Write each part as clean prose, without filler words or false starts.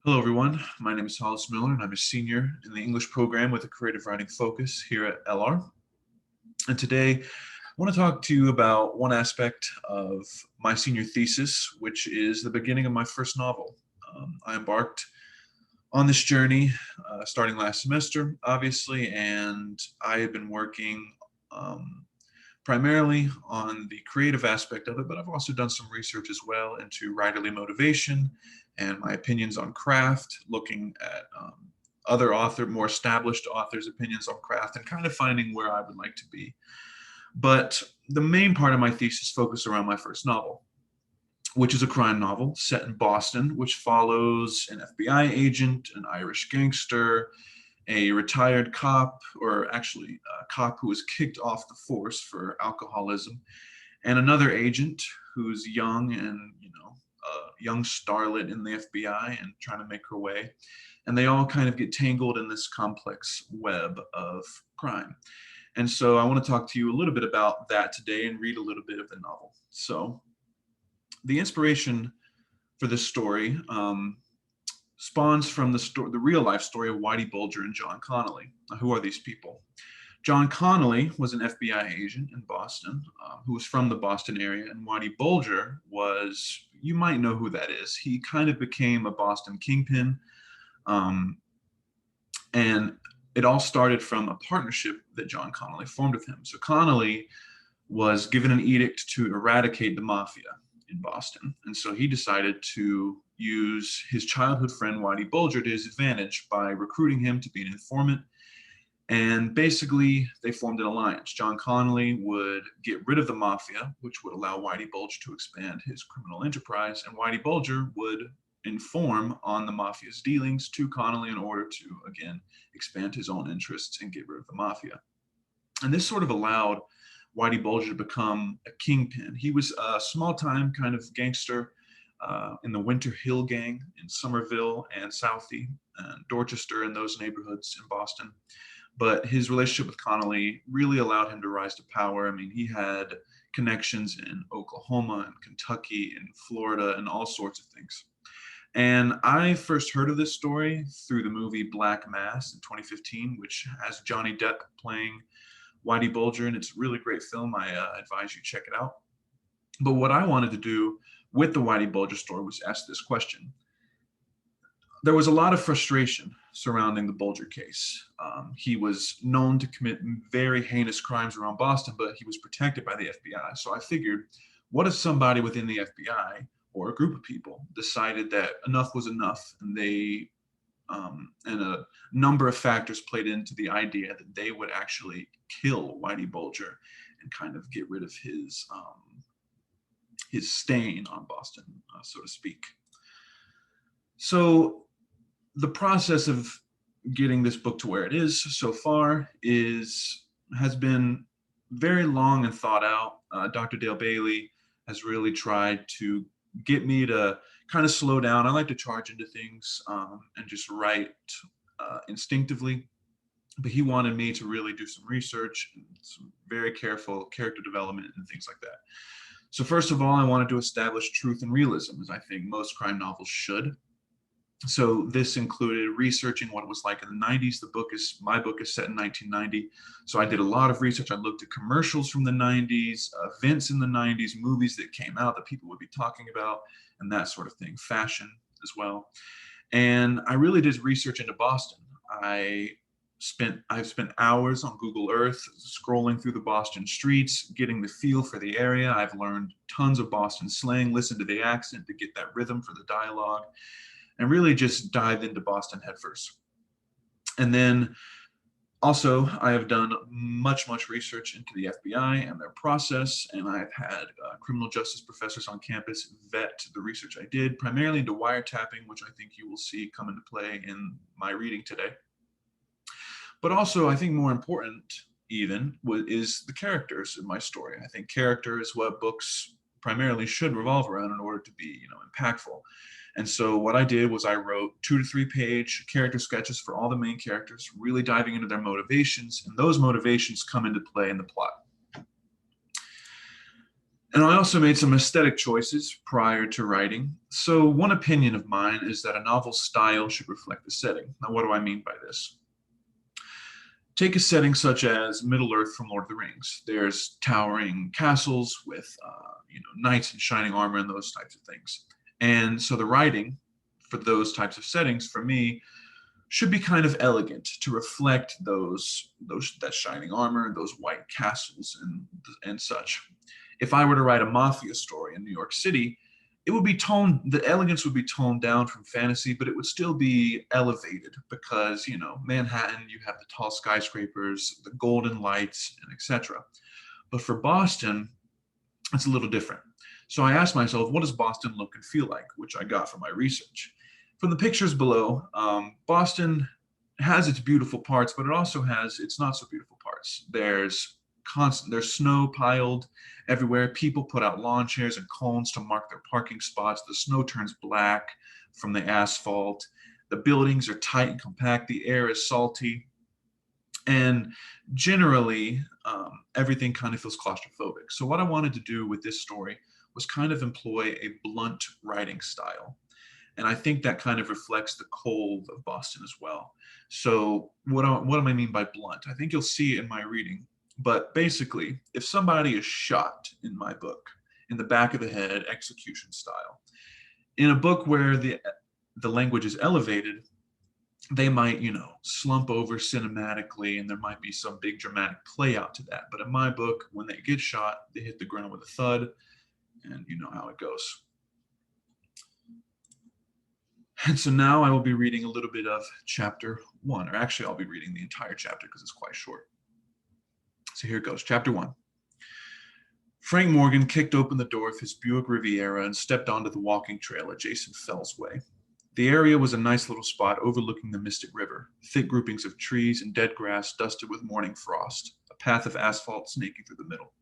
Hello, everyone. My name is Hollis and I'm a senior in the English program with a creative writing focus here at LR. And today, I want to talk to you about one aspect of my senior thesis, which is the beginning of my first novel. I embarked on this journey starting last semester, obviously, and I have been working primarily on the creative aspect of it, but I've also done some research as well into writerly motivation and my opinions on craft, looking at more established authors' opinions on craft and kind of finding where I would like to be. But the main part of my thesis focused around my first novel, which is a crime novel set in Boston, which follows an FBI agent, an Irish gangster, a retired cop, or actually a cop who was kicked off the force for alcoholism, and another agent who's young and, a young starlet in the FBI and trying to make her way. And they all kind of get tangled in this complex web of crime. And so I want to talk to you a little bit about that today and read a little bit of the novel. So the inspiration for this story spawns from the real life story of Whitey Bulger and John Connolly. Now, who are these people? John Connolly was an FBI agent in Boston who was from the Boston area, and Whitey Bulger was, you might know who that is. He kind of became a Boston kingpin, and it all started from a partnership that John Connolly formed with him. So Connolly was given an edict to eradicate the mafia in Boston, and so he decided to use his childhood friend Whitey Bulger to his advantage by recruiting him to be an informant. And basically, they formed an alliance. John Connolly would get rid of the mafia, which would allow Whitey Bulger to expand his criminal enterprise, and Whitey Bulger would inform on the mafia's dealings to Connolly in order to, again, expand his own interests and get rid of the mafia. And this sort of allowed Whitey Bulger to become a kingpin. He was a small-time kind of gangster in the Winter Hill Gang in Somerville and Southie and Dorchester and those neighborhoods in Boston. But his relationship with Connolly really allowed him to rise to power. I mean, he had connections in Oklahoma and Kentucky and Florida and all sorts of things. And I first heard of this story through the movie Black Mass in 2015, which has Johnny Depp playing Whitey Bulger, and it's a really great film. I advise you check it out. But what I wanted to do with the Whitey Bulger story was ask this question. There was a lot of frustration surrounding the Bulger case. He was known to commit very heinous crimes around Boston, but he was protected by the FBI. So I figured, what if somebody within the FBI or a group of people decided that enough was enough, and and a number of factors played into the idea that they would actually kill Whitey Bulger and kind of get rid of his stain on Boston, so to speak. So the process of getting this book to where it is so far has been very long and thought out. Dr. Dale Bailey has really tried to get me to kind of slow down. I like to charge into things and just write instinctively, but he wanted me to really do some research and some very careful character development and things like that. So first of all, I wanted to establish truth and realism, as I think most crime novels should. So this included researching what it was like in the 90s. My book is set in 1990. So I did a lot of research. I looked at commercials from the 90s, events in the 90s, movies that came out that people would be talking about, and that sort of thing, fashion as well. And I really did research into Boston. I've spent hours on Google Earth scrolling through the Boston streets, getting the feel for the area. I've learned tons of Boston slang, listened to the accent to get that rhythm for the dialogue, and really just dive into Boston headfirst. And then also, I have done much research into the FBI and their process, and I've had criminal justice professors on campus vet the research I did, primarily into wiretapping, which I think you will see come into play in my reading today. But also, I think more important even is the characters in my story. I think character is what books primarily should revolve around in order to be, impactful. And so what I did was I wrote 2 to 3 page character sketches for all the main characters, really diving into their motivations, and those motivations come into play in the plot. And I also made some aesthetic choices prior to writing. So one opinion of mine is that a novel's style should reflect the setting. Now, what do I mean by this? Take a setting such as Middle Earth from Lord of the Rings. There's towering castles with, knights in shining armor and those types of things. And so the writing for those types of settings, for me, should be kind of elegant to reflect that shining armor, those white castles, and such. If I were to write a mafia story in New York City, it would be the elegance would be toned down from fantasy, but it would still be elevated because, Manhattan, you have the tall skyscrapers, the golden lights, and etc. But for Boston, it's a little different. So I asked myself, what does Boston look and feel like, which I got from my research. From the pictures below, Boston has its beautiful parts, but it also has its not so beautiful parts. There's snow piled everywhere. People put out lawn chairs and cones to mark their parking spots. The snow turns black from the asphalt. The buildings are tight and compact. The air is salty. And generally, everything kind of feels claustrophobic. So what I wanted to do with this story was kind of employ a blunt writing style. And I think that kind of reflects the cold of Boston as well. So what do I mean by blunt? I think you'll see it in my reading. But basically, if somebody is shot in my book, in the back of the head, execution style, in a book where the language is elevated, they might, slump over cinematically, and there might be some big dramatic play out to that. But in my book, when they get shot, they hit the ground with a thud, and you know how it goes. And so now I will be reading a little bit of chapter 1, or actually I'll be reading the entire chapter because it's quite short. So here it goes, chapter 1. Frank Morgan kicked open the door of his Buick Riviera and stepped onto the walking trail adjacent Fell's Way. The area was a nice little spot overlooking the Mystic River, thick groupings of trees and dead grass dusted with morning frost, a path of asphalt snaking through the middle.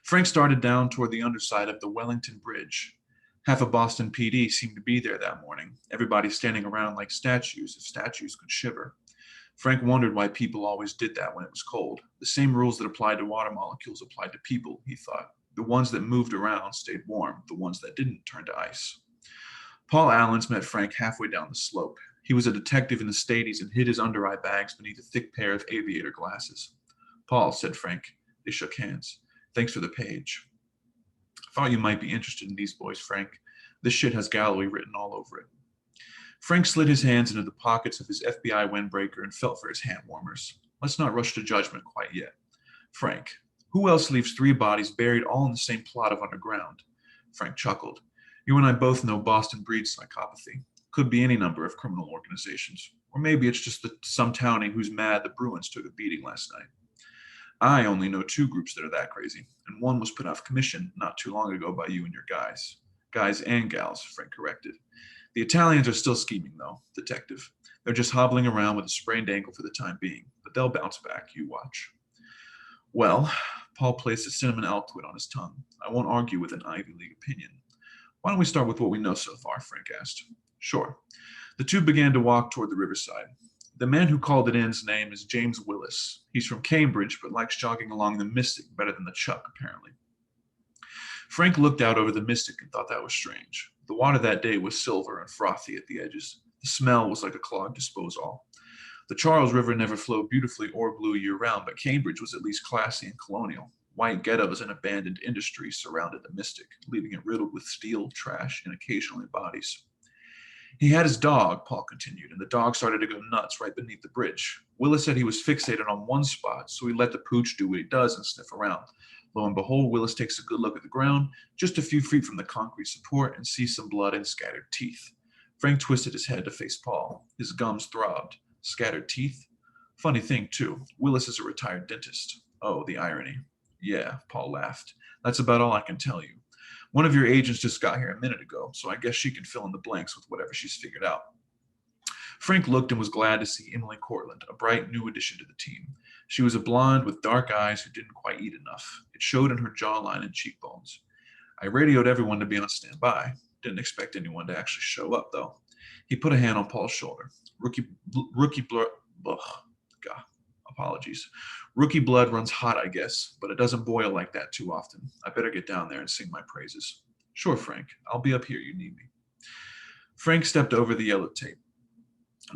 Frank started down toward the underside of the Wellington Bridge. Half of Boston PD seemed to be there that morning, everybody standing around like statues, if statues could shiver. Frank wondered why people always did that when it was cold. The same rules that applied to water molecules applied to people, he thought. The ones that moved around stayed warm, the ones that didn't turned to ice. Paul Allens met Frank halfway down the slope. He was a detective in the Stadies and hid his under-eye bags beneath a thick pair of aviator glasses. Paul, said Frank. They shook hands. Thanks for the page. Thought you might be interested in these boys, Frank. This shit has Galloway written all over it. Frank slid his hands into the pockets of his FBI windbreaker and felt for his hand warmers. Let's not rush to judgment quite yet. Frank, who else leaves 3 bodies buried all in the same plot of underground? Frank chuckled. You and I both know Boston breeds psychopathy. Could be any number of criminal organizations. Or maybe it's just some townie who's mad the Bruins took a beating last night. I only know 2 groups that are that crazy, and one was put off commission not too long ago by you and your guys. Guys and gals, Frank corrected. The Italians are still scheming, though, detective. They're just hobbling around with a sprained ankle for the time being, but they'll bounce back, you watch. Well, Paul placed a cinnamon Altoid on his tongue. I won't argue with an Ivy League opinion. Why don't we start with what we know so far, Frank asked. Sure. The 2 began to walk toward the riverside. The man who called it in's name is James Willis. He's from Cambridge, but likes jogging along the Mystic better than the Chuck, apparently. Frank looked out over the Mystic and thought that was strange. The water that day was silver and frothy at the edges. The smell was like a clogged disposal. The Charles River never flowed beautifully or blue year-round, but Cambridge was at least classy and colonial. White ghettos and abandoned industries surrounded the Mystic, leaving it riddled with steel, trash, and occasionally bodies. He had his dog, Paul continued, and the dog started to go nuts right beneath the bridge. Willis said he was fixated on one spot, so he let the pooch do what he does and sniff around. Lo and behold, Willis takes a good look at the ground, just a few feet from the concrete support, and sees some blood and scattered teeth. Frank twisted his head to face Paul. His gums throbbed. Scattered teeth? Funny thing, too. Willis is a retired dentist. Oh, the irony. Yeah, Paul laughed. That's about all I can tell you. One of your agents just got here a minute ago, so I guess she can fill in the blanks with whatever she's figured out. Frank looked and was glad to see Emily Cortland, a bright new addition to the team. She was a blonde with dark eyes who didn't quite eat enough. It showed in her jawline and cheekbones. I radioed everyone to be on standby. Didn't expect anyone to actually show up, though. He put a hand on Paul's shoulder. Apologies. Rookie blood runs hot, I guess, but it doesn't boil like that too often. I better get down there and sing my praises. Sure, Frank. I'll be up here. You need me. Frank stepped over the yellow tape.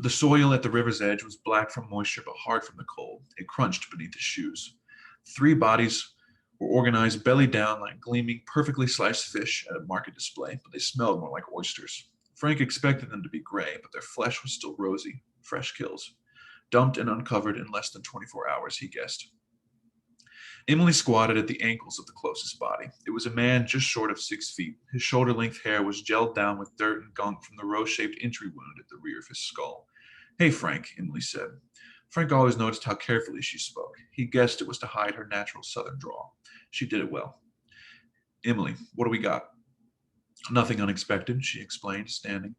The soil at the river's edge was black from moisture but hard from the cold. It crunched beneath his shoes. 3 bodies were organized belly down like gleaming, perfectly sliced fish at a market display, but they smelled more like oysters. Frank expected them to be gray, but their flesh was still rosy. Fresh kills. Dumped and uncovered in less than 24 hours, he guessed. Emily squatted at the ankles of the closest body. It was a man just short of 6 feet. His shoulder-length hair was gelled down with dirt and gunk from the rose-shaped entry wound at the rear of his skull. Hey, Frank, Emily said. Frank always noticed how carefully she spoke. He guessed it was to hide her natural southern drawl. She did it well. Emily, what do we got? Nothing unexpected, she explained, standing.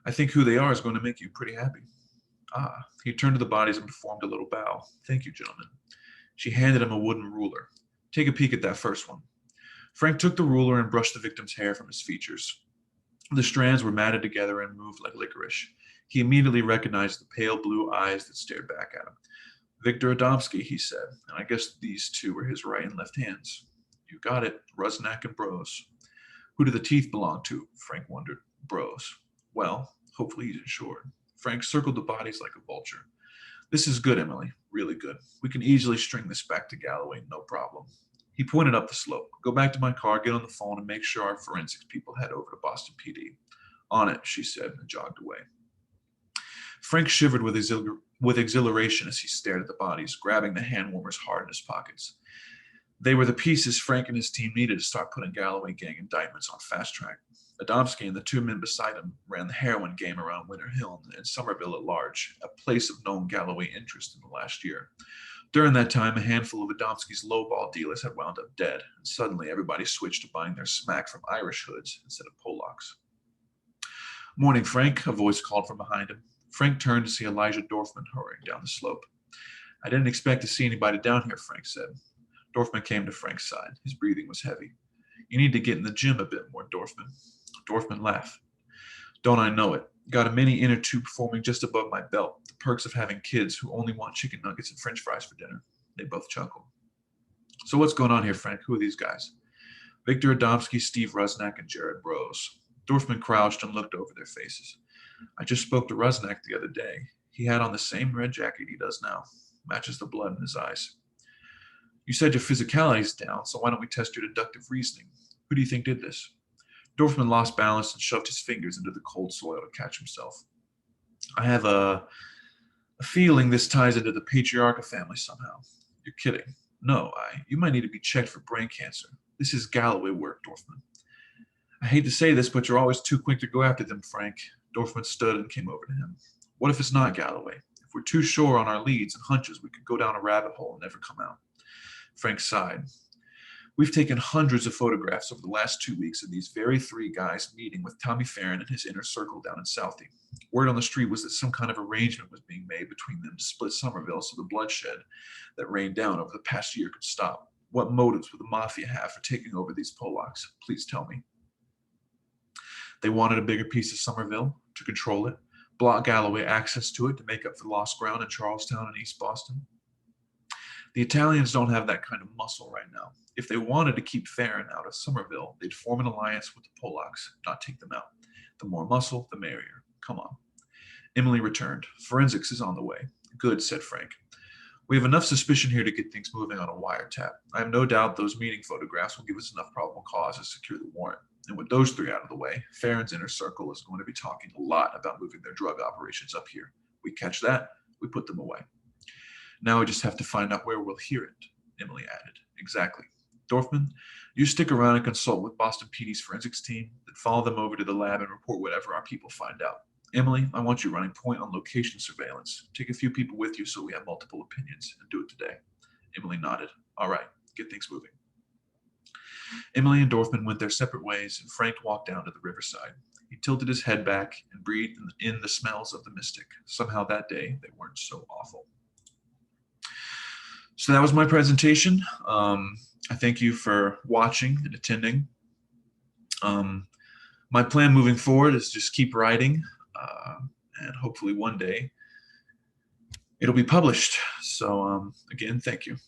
I think who they are is going to make you pretty happy. Ah, he turned to the bodies and performed a little bow. Thank you, gentlemen. She handed him a wooden ruler. Take a peek at that first one. Frank took the ruler and brushed the victim's hair from his features. The strands were matted together and moved like licorice. He immediately recognized the pale blue eyes that stared back at him. Victor Adamski, he said, and I guess these 2 were his right and left hands. You got it, Rusnak and Bros. Who do the teeth belong to? Frank wondered. Bros. Well, hopefully he's insured. Frank circled the bodies like a vulture. This is good, Emily. Really good. We can easily string this back to Galloway, no problem. He pointed up the slope. Go back to my car, get on the phone, and make sure our forensics people head over to Boston PD. On it, she said, and jogged away. Frank shivered with exhilaration as he stared at the bodies, grabbing the hand warmers hard in his pockets. They were the pieces Frank and his team needed to start putting Galloway gang indictments on fast track. Adamski and the 2 men beside him ran the heroin game around Winter Hill and Somerville at large, a place of known Galloway interest in the last year. During that time, a handful of Adamski's lowball dealers had wound up dead, and suddenly everybody switched to buying their smack from Irish hoods instead of Polacks. Morning, Frank, a voice called from behind him. Frank turned to see Elijah Dorfman hurrying down the slope. I didn't expect to see anybody down here, Frank said. Dorfman came to Frank's side. His breathing was heavy. You need to get in the gym a bit more, Dorfman. Dorfman laughed. Don't I know it? Got a mini inner tube forming just above my belt. The perks of having kids who only want chicken nuggets and french fries for dinner. They both chuckled. So what's going on here, Frank? Who are these guys? Victor Adamski, Steve Rusnak, and Jared Bros. Dorfman crouched and looked over their faces. I just spoke to Rusnak the other day. He had on the same red jacket he does now. Matches the blood in his eyes. You said your physicality's down, so why don't we test your deductive reasoning? Who do you think did this? Dorfman lost balance and shoved his fingers into the cold soil to catch himself. I have a feeling this ties into the Patriarcha family somehow. You're kidding. No, you might need to be checked for brain cancer. This is Galloway work, Dorfman. I hate to say this, but you're always too quick to go after them, Frank. Dorfman stood and came over to him. What if it's not Galloway? If we're too sure on our leads and hunches, we could go down a rabbit hole and never come out. Frank sighed. We've taken hundreds of photographs over the last 2 weeks of these very 3 guys meeting with Tommy Farron and his inner circle down in Southie. Word on the street was that some kind of arrangement was being made between them to split Somerville so the bloodshed that rained down over the past year could stop. What motives would the Mafia have for taking over these Polacks? Please tell me. They wanted a bigger piece of Somerville to control it, block Galloway access to it to make up for lost ground in Charlestown and East Boston. The Italians don't have that kind of muscle right now. If they wanted to keep Farron out of Somerville, they'd form an alliance with the Polacks, not take them out. The more muscle, the merrier. Come on. Emily returned. Forensics is on the way. Good, said Frank. We have enough suspicion here to get things moving on a wiretap. I have no doubt those meeting photographs will give us enough probable cause to secure the warrant. And with those 3 out of the way, Farron's inner circle is going to be talking a lot about moving their drug operations up here. We catch that, we put them away. Now we just have to find out where we'll hear it, Emily added. Exactly. Dorfman, you stick around and consult with Boston PD's forensics team, then follow them over to the lab and report whatever our people find out. Emily, I want you running point on location surveillance. Take a few people with you so we have multiple opinions, and do it today. Emily nodded. All right, get things moving. Emily and Dorfman went their separate ways, and Frank walked down to the riverside. He tilted his head back and breathed in the smells of the mystic. Somehow that day, they weren't so awful. So that was my presentation. I thank you for watching and attending. My plan moving forward is just keep writing, and hopefully one day, it'll be published. So again, thank you.